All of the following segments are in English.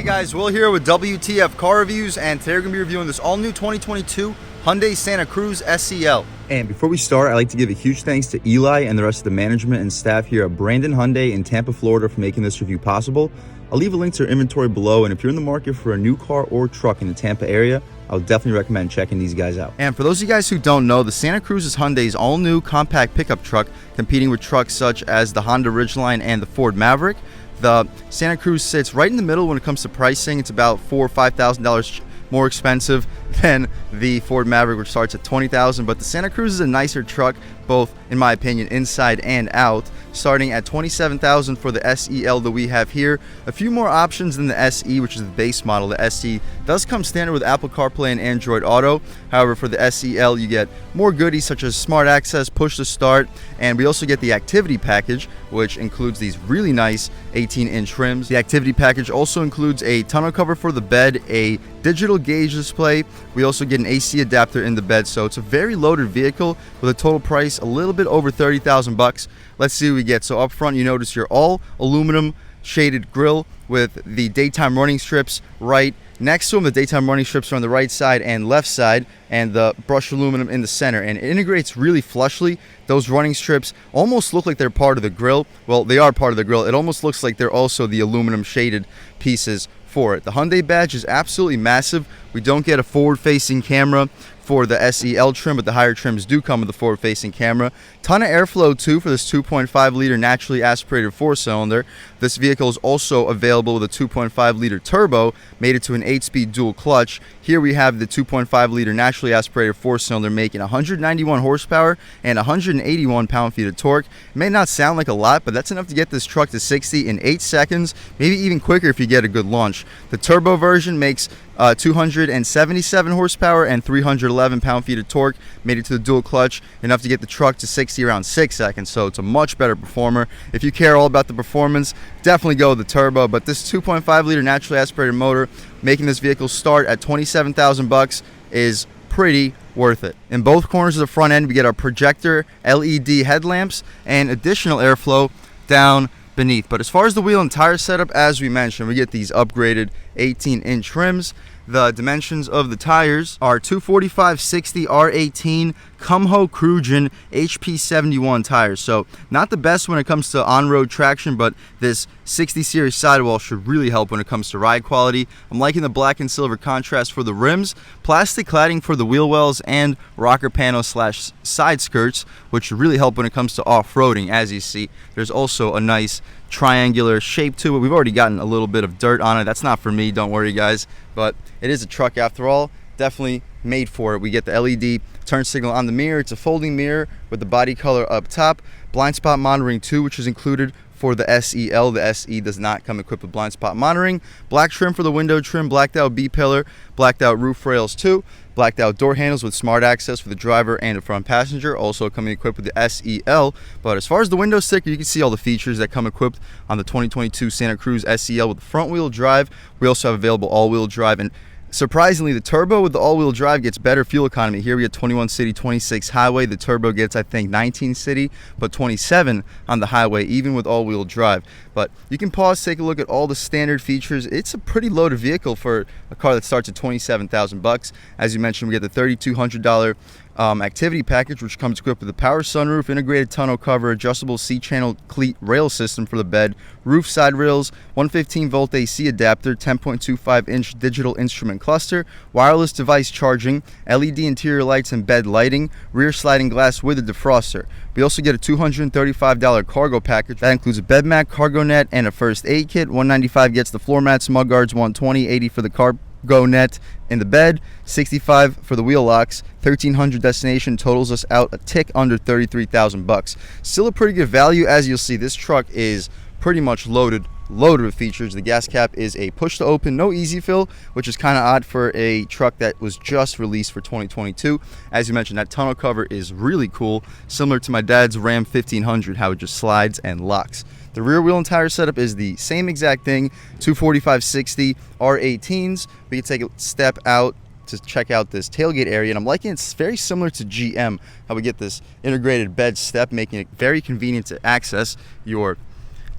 Guys, Will here with W.T.F car reviews, and today we're going to be reviewing this all-new 2022 Hyundai Santa Cruz SEL. And before we start, I'd like to give a huge thanks to Eli and the rest of the management and staff here at Brandon Hyundai in Tampa, Florida for making this review possible. I'll leave a link to their inventory below, and if you're in the market for a new car or truck in the Tampa area, I would definitely recommend checking these guys out. And for those of you guys who don't know, the Santa Cruz is Hyundai's all-new compact pickup truck, competing with trucks such as the Honda Ridgeline and the Ford Maverick. The Santa Cruz sits right in the middle when it comes to pricing. It's about $4,000 or $5,000 more expensive than the Ford Maverick, which starts at $20,000. But the Santa Cruz is a nicer truck, both in my opinion, inside and out, starting at $27,000 for the SEL that we have here. A few more options than the SE, which is the base model. The SE does come standard with Apple CarPlay and Android Auto. However, for the SEL, you get more goodies such as smart access, push to start, and we also get the activity package, which includes these really nice 18-inch trims. The activity package also includes a tonneau cover for the bed, a digital gauge display. We also get an AC adapter in the bed, so it's a very loaded vehicle with a total price a little bit over $30,000. Let's see what we get. So up front, you notice your all aluminum shaded grille with the daytime running strips right next to them. The daytime running strips are on the right side and left side, and the brushed aluminum in the center, and it integrates really flushly. Those running strips almost look like they're part of the grille. Well, they are part of the grille. It almost looks like they're also the aluminum shaded pieces for it. The Hyundai badge is absolutely massive. We don't get a forward-facing camera for the SEL trim, but the higher trims do come with a forward-facing camera. Ton of airflow too for this 2.5-liter naturally aspirated 4-cylinder. This vehicle is also available with a 2.5-liter turbo, mated to an 8-speed dual clutch. Here we have the 2.5-liter naturally aspirated 4-cylinder making 191 horsepower and 181 pound-feet of torque. It may not sound like a lot, but that's enough to get this truck to 60 in 8 seconds, maybe even quicker if you get a good launch. The turbo version makes 277 horsepower and 311 pound-feet of torque, made it to the dual clutch, enough to get the truck to 60 around 6 seconds, so it's a much better performer. If you care all about the performance, definitely go with the turbo, but this 2.5-liter naturally aspirated motor, making this vehicle start at $27,000 is pretty worth it. In both corners of the front end, we get our projector LED headlamps and additional airflow down beneath. But as far as the wheel and tire setup, as we mentioned, we get these upgraded 18-inch trims. The dimensions of the tires are 245/60 R18 Kumho Cruz HP71 tires. So not the best when it comes to on-road traction, but this 60 series sidewall should really help when it comes to ride quality. I'm liking the black and silver contrast for the rims, plastic cladding for the wheel wells, and rocker panel / side skirts, which should really help when it comes to off-roading. As you see, there's also a nice triangular shape to it. We've already gotten a little bit of dirt on it. That's not for me, don't worry guys, but it is a truck after all. Definitely made for it. We get the LED turn signal on the mirror. It's a folding mirror with the body color up top. Blind spot monitoring too, which is included for the SEL. The SE does not come equipped with blind spot monitoring. Black trim for the window trim, blacked out B-pillar, blacked out roof rails too, blacked out door handles with smart access for the driver and the front passenger, also coming equipped with the SEL. But as far as the window sticker, you can see all the features that come equipped on the 2022 Santa Cruz SEL with the front wheel drive. We also have available all-wheel drive, and surprisingly, the turbo with the all-wheel drive gets better fuel economy. Here we get 21 city, 26 highway. The turbo gets, I think, 19 city, but 27 on the highway, even with all-wheel drive. But you can pause, take a look at all the standard features. It's a pretty loaded vehicle for a car that starts at $27,000. As you mentioned, we get the $3,200 activity package, which comes equipped with a power sunroof, integrated tonneau cover, adjustable C-channel cleat rail system for the bed, roof side rails, 115-volt AC adapter, 10.25-inch digital instrument cluster, wireless device charging, LED interior lights and bed lighting, rear sliding glass with a defroster. We also get a $235 cargo package that includes a bed mat, cargo net, and a first aid kit. $195 gets the floor mats, mud guards, $120, $80 for the cargo net in the bed, $65 for the wheel locks. $1,300 destination totals us out a tick under $33,000. Still a pretty good value. As you'll see, this truck is pretty much loaded with features. The gas cap is a push to open, no easy fill, which is kind of odd for a truck that was just released for 2022. As you mentioned, that tonneau cover is really cool, similar to my dad's Ram 1500, how it just slides and locks. The rear wheel and tire setup is the same exact thing, 245/60 R18s. We can take a step out to check out this tailgate area, and I'm liking it's very similar to GM, how we get this integrated bed step, making it very convenient to access your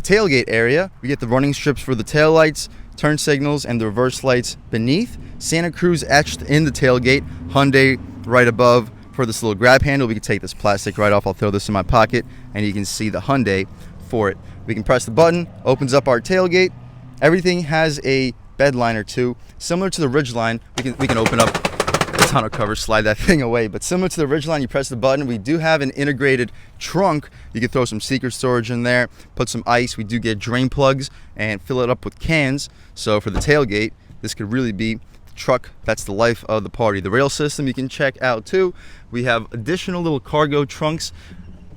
tailgate area. We get the running strips for the taillights, turn signals, and the reverse lights beneath. Santa Cruz etched in the tailgate. Hyundai right above. For this little grab handle, we can take this plastic right off. I'll throw this in my pocket, and you can see the Hyundai for it. We can press the button, opens up our tailgate. Everything has a bed liner too, similar to the Ridgeline. We can open up the tonneau cover, slide that thing away. But similar to the Ridgeline, you press the button. We do have an integrated trunk. You can throw some secret storage in there, put some ice. We do get drain plugs and fill it up with cans. So for the tailgate, this could really be truck that's the life of the party. The rail system you can check out too. We have additional little cargo trunks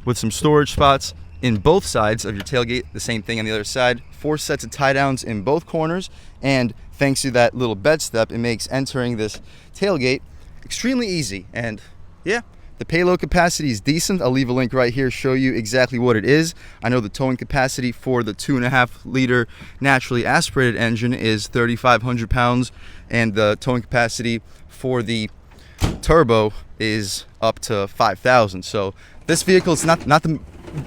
with some storage spots in both sides of your tailgate. The same thing on the other side. 4 sets of tie downs in both corners, and thanks to that little bed step, it makes entering this tailgate extremely easy. And yeah, the payload capacity is decent. I'll leave a link right here, show you exactly what it is. I know the towing capacity for the 2.5 liter naturally aspirated engine is 3,500 pounds, and the towing capacity for the turbo is up to 5,000. So this vehicle is not the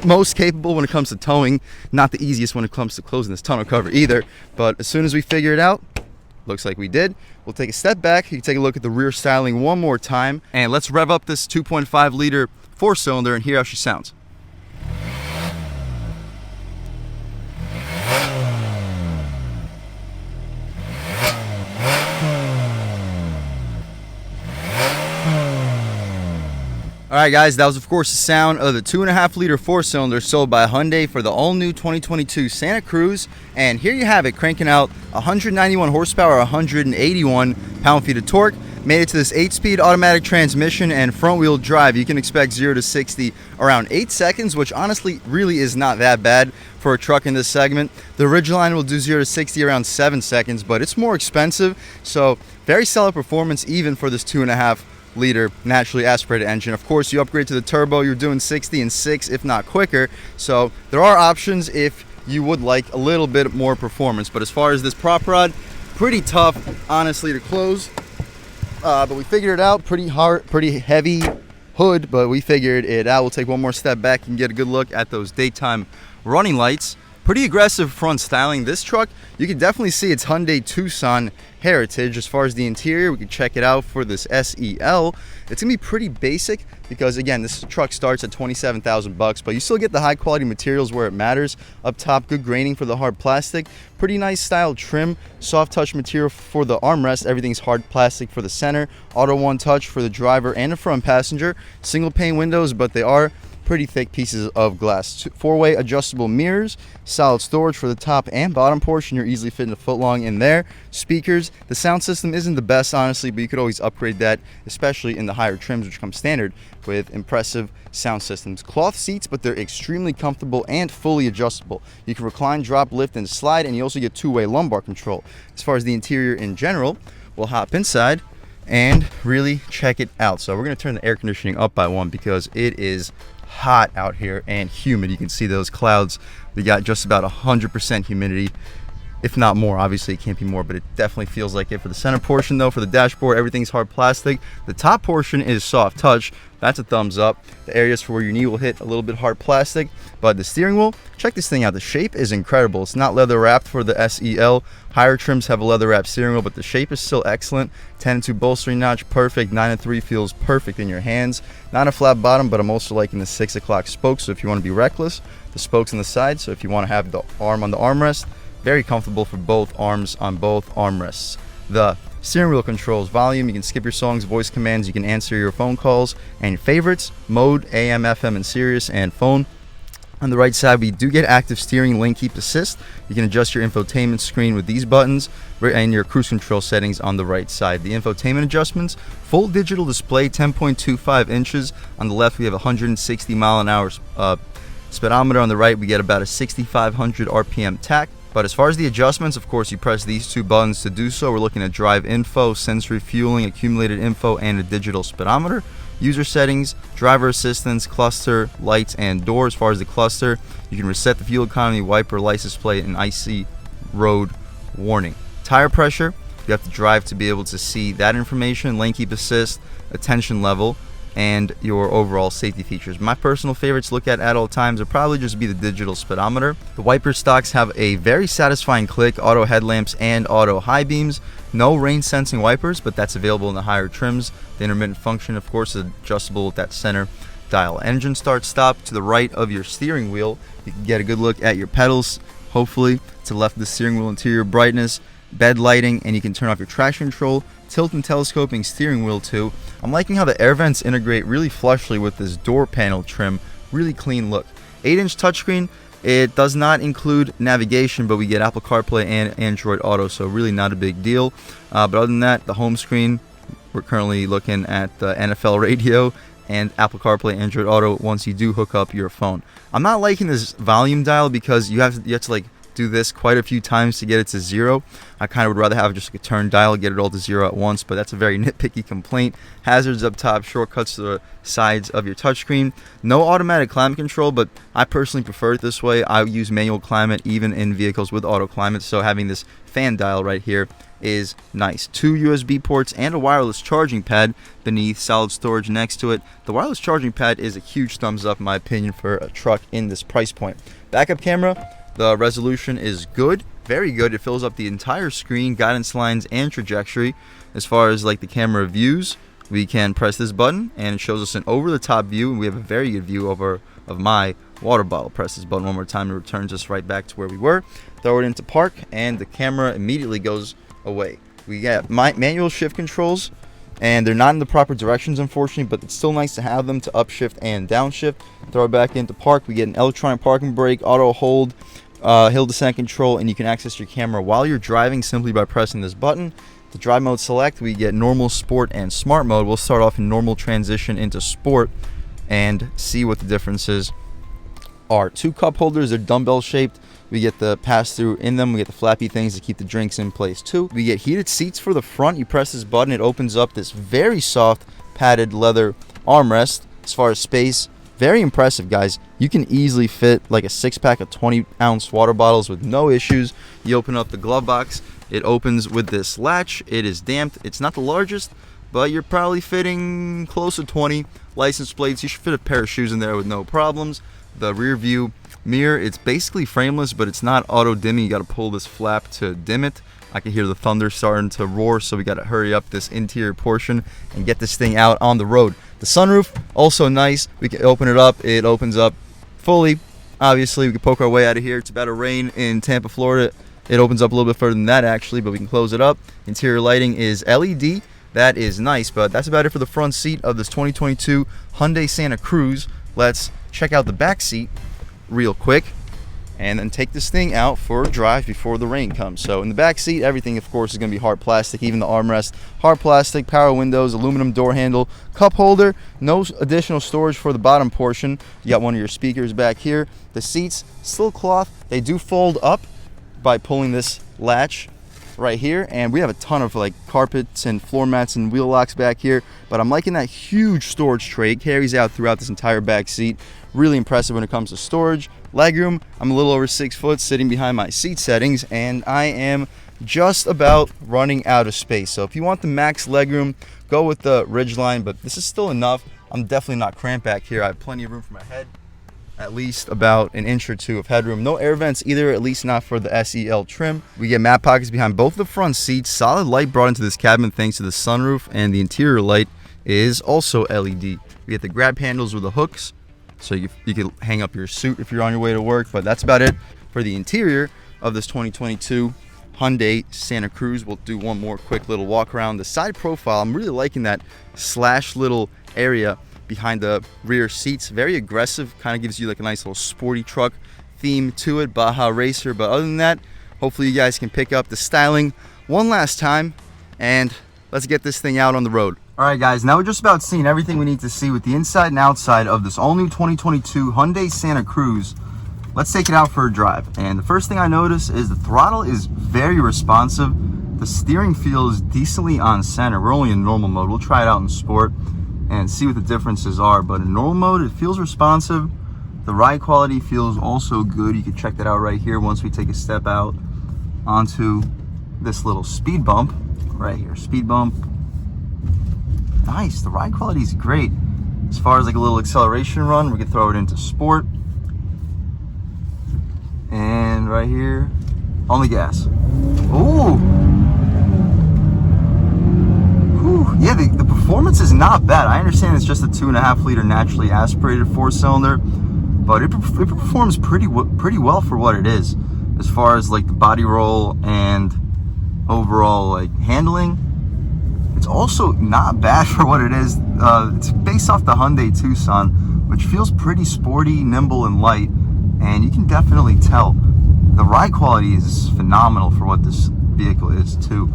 most capable when it comes to towing, not the easiest when it comes to closing this tonneau cover either. But as soon as we figure it out, looks like we did, we'll take a step back. You can take a look at the rear styling one more time, and let's rev up this 2.5 liter 4-cylinder and hear how she sounds. Alright guys, that was of course the sound of the 2.5 liter 4-cylinder sold by Hyundai for the all-new 2022 Santa Cruz. And here you have it, cranking out 191 horsepower, 181 pound-feet of torque. Made it to this 8-speed automatic transmission and front-wheel drive. You can expect 0 to 60 around 8 seconds, which honestly really is not that bad for a truck in this segment. The Ridgeline will do 0 to 60 around 7 seconds, but it's more expensive. So very solid performance even for this 2.5 liter naturally aspirated engine. Of course, you upgrade to the turbo, you're doing 60 in 6, if not quicker. So there are options if you would like a little bit more performance. But as far as this prop rod, pretty tough honestly to close, but we figured it out. Pretty hard, pretty heavy hood, but we figured it out. We'll take one more step back and get a good look at those daytime running lights. Pretty aggressive front styling. This truck, you can definitely see it's Hyundai Tucson heritage. As far as the interior, we can check it out for this SEL. It's gonna be pretty basic because again, this truck starts at 27,000 bucks, but you still get the high quality materials where it matters. Up top, good graining for the hard plastic, pretty nice style trim, soft touch material for the armrest. Everything's hard plastic for the center, auto one touch for the driver and the front passenger. Single pane windows, but they are pretty thick pieces of glass. 4-way adjustable mirrors, solid storage for the top and bottom portion. You're easily fitting a foot long in there. Speakers, the sound system isn't the best honestly, but you could always upgrade that, especially in the higher trims which come standard with impressive sound systems. Cloth seats, but they're extremely comfortable and fully adjustable. You can recline, drop, lift, and slide, and you also get 2-way lumbar control. As far as the interior in general, we'll hop inside and really check it out. So we're going to turn the air conditioning up by 1 because it is hot out here and humid. You can see those clouds. We got just about 100% humidity, if not more. Obviously it can't be more, but it definitely feels like it. For the center portion though, for the dashboard, everything's hard plastic. The top portion is soft touch. That's a thumbs up. The areas for where your knee will hit, a little bit hard plastic. But the steering wheel, check this thing out. The shape is incredible. It's not leather wrapped for the SEL. Higher trims have a leather wrapped steering wheel, but the shape is still excellent. 10-2 bolstering notch, perfect. 9-3 feels perfect in your hands. Not a flat bottom, but I'm also liking the 6 o'clock spokes. So if you want to be reckless, the spokes on the side. So if you want to have the arm on the armrest, very comfortable for both arms on both armrests. The steering wheel controls volume. You can skip your songs, voice commands. You can answer your phone calls and your favorites. Mode, AM, FM, and Sirius, and phone. On the right side, we do get active steering, lane keep assist. You can adjust your infotainment screen with these buttons and your cruise control settings on the right side. The infotainment adjustments, full digital display, 10.25 inches. On the left, we have 160 mile an hour speedometer. On the right, we get about a 6,500 RPM tach. But as far as the adjustments, of course, you press these 2 buttons to do so. We're looking at drive info, sensory fueling, accumulated info, and a digital speedometer. User settings, driver assistance, cluster, lights, and door. As far as the cluster, you can reset the fuel economy, wiper, license plate, and icy road warning. Tire pressure, you have to drive to be able to see that information. Lane keep assist, attention level. and your overall safety features. My personal favorites to look at all times would probably just be the digital speedometer. The wiper stocks have a very satisfying click, auto headlamps and auto high beams. No rain sensing wipers, but that's available in the higher trims. The intermittent function, of course, is adjustable with that center dial. Engine start stop to the right of your steering wheel. You can get a good look at your pedals, hopefully. To the left of the steering wheel, interior brightness, bed lighting, and you can turn off your traction control, tilt and telescoping steering wheel too. I'm liking how the air vents integrate really flushly with this door panel trim. Really clean look. 8-inch touchscreen. It does not include navigation, but we get Apple CarPlay and Android Auto, so really not a big deal. But other than that, the home screen, we're currently looking at the NFL radio and Apple CarPlay, Android Auto once you do hook up your phone. I'm not liking this volume dial because you have to like do this quite a few times to get it to 0. I kind of would rather have just like a turn dial, get it all to 0 at once, but that's a very nitpicky complaint. Hazards up top, shortcuts to the sides of your touchscreen. No automatic climate control, but I personally prefer it this way. I use manual climate even in vehicles with auto climate, so having this fan dial right here is nice. 2 USB ports and a wireless charging pad beneath, solid storage next to it. The wireless charging pad is a huge thumbs up in my opinion for a truck in this price point. Backup camera. The resolution is good, very good. It fills up the entire screen, guidance lines and trajectory. As far as like the camera views, we can press this button and it shows us an over-the-top view, and we have a very good view of my water bottle. Press this button one more time, it returns us right back to where we were. Throw it into park and the camera immediately goes away. We get manual shift controls, and they're not in the proper directions unfortunately, but it's still nice to have them to upshift and downshift. Throw it back into park. We get an electronic parking brake, auto hold, hill descent control, and you can access your camera while you're driving simply by pressing this button. The drive mode select, we get normal, sport, and smart mode. We'll start off in normal, transition into sport and see what the differences are. 2 cup holders, they're dumbbell shaped. We get the pass-through in them. We get the flappy things to keep the drinks in place too. We get heated seats for the front. You press this button, it opens up this very soft padded leather armrest. As far as space, very impressive, guys. You can easily fit like a 6-pack of 20-ounce water bottles with no issues. You open up the glove box, it opens with this latch. It is damped. It's not the largest, but you're probably fitting close to 20 license plates. You should fit a pair of shoes in there with no problems. The rear view mirror, it's basically frameless, but it's not auto dimming. You got to pull this flap to dim it. I can hear the thunder starting to roar, so we got to hurry up this interior portion and get this thing out on the road. The sunroof, also nice. We can open it up. It opens up fully. Obviously, we can poke our way out of here. It's about to rain in Tampa, Florida. It opens up a little bit further than that, actually, but we can close it up. Interior lighting is LED. That is nice, but that's about it for the front seat of this 2022 Hyundai Santa Cruz. Let's check out the back seat real quick and then take this thing out for a drive before the rain comes. So in the back seat, everything of course is going to be hard plastic, even the armrest. Hard plastic, power windows, aluminum door handle, cup holder, no additional storage for the bottom portion. You got one of your speakers back here. The seats, still cloth. They do fold up by pulling this latch right here, and we have a ton of like carpets and floor mats and wheel locks back here, but I'm liking that huge storage tray. It carries out throughout this entire back seat. Really impressive when it comes to storage. Legroom, I'm a little over 6 foot sitting behind my seat settings, and I am just about running out of space. So if you want the max legroom, go with the Ridgeline, but this is still enough. I'm definitely not cramped back here. I have plenty of room for my head, at least about an inch or two of headroom. No air vents either, at least not for the SEL trim. We get mat pockets behind both the front seats. Solid light brought into this cabin thanks to the sunroof, and the interior light is also LED. We get the grab handles with the hooks, so you can hang up your suit if you're on your way to work. But that's about it for the interior of this 2022 Hyundai Santa Cruz. We'll do one more quick little walk around. The side profile, I'm really liking that slash little area behind the rear seats. Very aggressive, kind of gives you like a nice little sporty truck theme to it, Baja Racer. But other than that, hopefully you guys can pick up the styling one last time, and let's get this thing out on the road. All right, guys, now we're just about seeing everything we need to see with the inside and outside of this all-new 2022 Hyundai Santa Cruz. Let's take it out for a drive. And the first thing I notice is the throttle is very responsive. The steering feels decently on center. We're only in normal mode. We'll try it out in sport and see what the differences are. But in normal mode, it feels responsive. The ride quality feels also good. You can check that out right here once we take a step out onto this little speed bump right here. Speed bump. Nice. The ride quality is great. As far as like a little acceleration run, we can throw it into sport. And right here, on the gas. Ooh. Whew. Yeah, the performance is not bad. I understand it's just a 2.5 liter naturally aspirated 4-cylinder, but it performs pretty well for what it is. As far as like the body roll and overall like handling, it's also not bad for what it is. It's based off the Hyundai Tucson, which feels pretty sporty, nimble, and light, and you can definitely tell the ride quality is phenomenal for what this vehicle is too.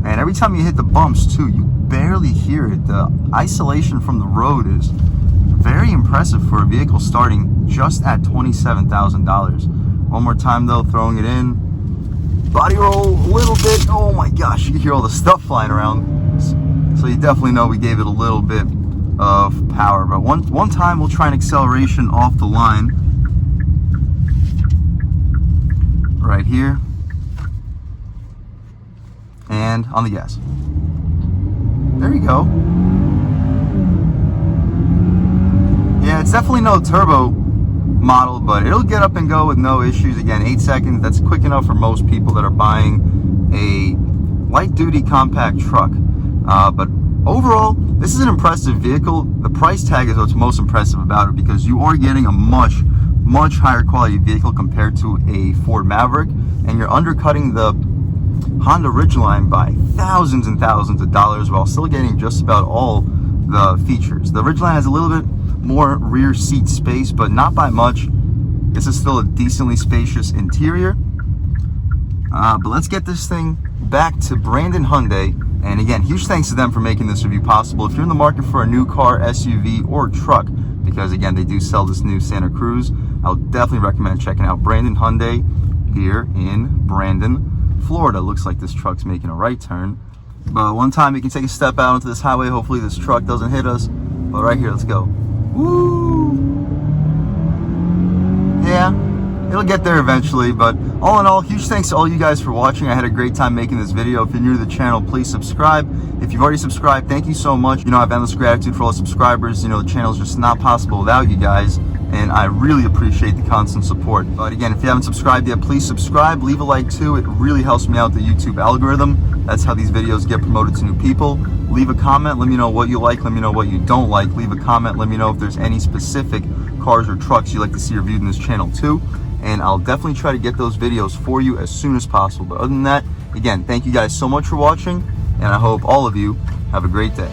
And every time you hit the bumps too, you barely hear it. The isolation from the road is very impressive for a vehicle starting just at $27,000. One more time though, throwing it in. Body roll a little bit. Oh my gosh, you can hear all the stuff flying around. So you definitely know we gave it a little bit of power. But one time we'll try an acceleration off the line. Right here. And on the gas. There you go. Yeah, it's definitely no turbo model, but it'll get up and go with no issues. Again, 8 seconds, that's quick enough for most people that are buying a light duty compact truck. But overall, this is an impressive vehicle. The price tag is what's most impressive about it, because you are getting a much higher quality vehicle compared to a Ford Maverick, and you're undercutting the Honda Ridgeline by thousands and thousands of dollars while still getting just about all the features. The Ridgeline has a little bit more rear seat space, but not by much. This is still a decently spacious interior. But let's get this thing back to Brandon Hyundai. And again, huge thanks to them for making this review possible. If you're in the market for a new car, SUV, or truck, because again, they do sell this new Santa Cruz, I'll definitely recommend checking out Brandon Hyundai here in Brandon, Florida. Looks like this truck's making a right turn. But one time we can take a step out onto this highway. Hopefully this truck doesn't hit us. But right here, let's go. Woo! Yeah, it'll get there eventually. But all in all, huge thanks to all you guys for watching. I had a great time making this video. If you're new to the channel, please subscribe. If you've already subscribed, thank you so much. You know, I have endless gratitude for all the subscribers. You know, the channel's just not possible without you guys, and I really appreciate the constant support. But again, if you haven't subscribed yet, please subscribe. Leave a like too. It really helps me out with the YouTube algorithm. That's how these videos get promoted to new people. Leave a comment. Let me know what you like. Let me know what you don't like. Leave a comment. Let me know if there's any specific cars or trucks you'd like to see reviewed in this channel too. And I'll definitely try to get those videos for you as soon as possible. But other than that, again, thank you guys so much for watching, and I hope all of you have a great day.